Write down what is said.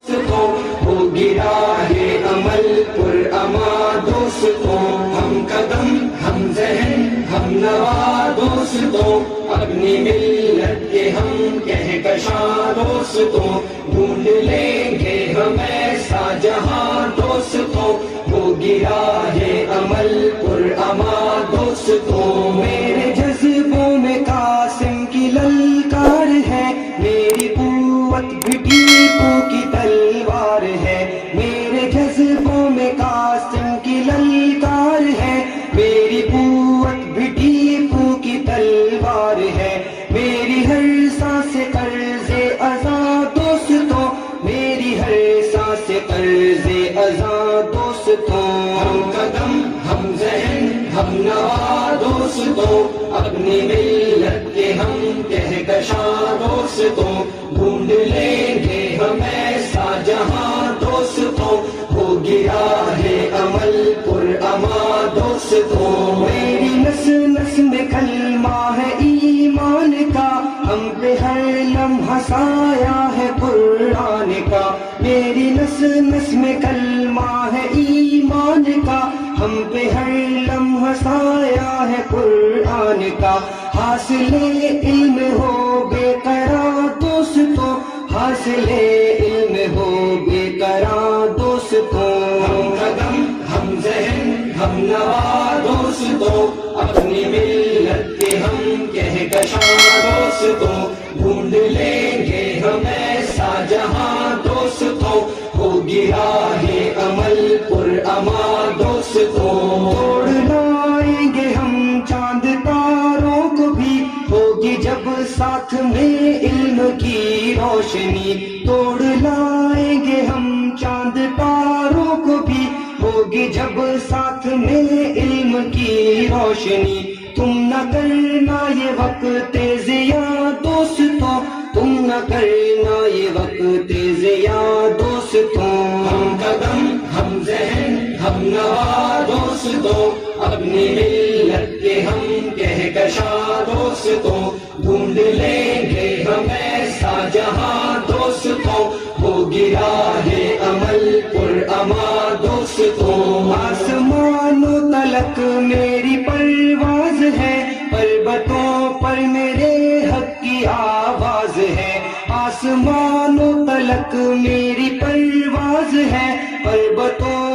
ہو گرا ہے عمل پر اما دوستوں، ہم قدم ہم ذہن ہم نوا دوستوں، اپنی ملت کے ہم کہکشاں دوستوں، ڈھونڈ لیں گے ہم ایسا جہاں دوستوں، ہو گرا ہے عمل پر اما دوستوں، میرے جذبوں میں قاسم کی للکار ہے، میری قوت بھی ٹیپو کی تلوار ہے، میرے جذبوں میں قاسم کی للکار ہے، میری قوت بھی ٹیپو کی تلوار ہے، میری ہر سانس قرض ازاں دوستوں، میری ہر سانس قرض ازاں دوستوں، ہم قدم ہم ذہن ہم نوا دوستوں، اپنی ملت کے ہم کہکشاں دوستوں، ڈھونڈ لیں گے ہم ایسا جہاں دوستوں، ہو گیا ہے عمل پر اما دوستوں، میری نس نس میں کلمہ ہے ایمان کا، ہم پہ ہر لمحہ سایہ ہے قرآن کا، میری نس نس میں کلمہ ہے ایمان کا، ہم پہ ہر لمحہ سایہ ہے قرآن کا، حاصل علم ہو بے قرار دوستوں، حاصل علم ہو بے قرار دوستوں، ہم قدم ہم ذہن ہم نوا دوستوں، اپنی ملت کے ہم کہکشاں دوستوں، ڈھونڈ لیں گے ہم ایسا جہاں دوستوں، ہو گرا ہے عمل پر اما دوستوں، توڑ لائیں گے ہم چاند تاروں کو بھی، ہوگی جب ساتھ میں علم کی روشنی، توڑ لائیں گے ہم چاند تاروں کو بھی، ہوگی جب ساتھ میں علم کی روشنی، تم نہ کرنا یہ وقت ضیاء دوستوں، تم نہ کرنا یہ وقت ضیاء دوستوں، ہم قدم ہم ذہن ہم نوا دوستوں، اپنی ملت کے ہم کہکشاں دوستوں، ڈھونڈ لیں گے ہم ایسا جہاں دوستوں، ہو گرا ہے عمل پر اما دوستوں، آسمانوں تلک میری پرواز ہے، پربتوں پر میرے حق کی آواز ہے، آسمانوں تلک میری پرواز ہے، پربتوں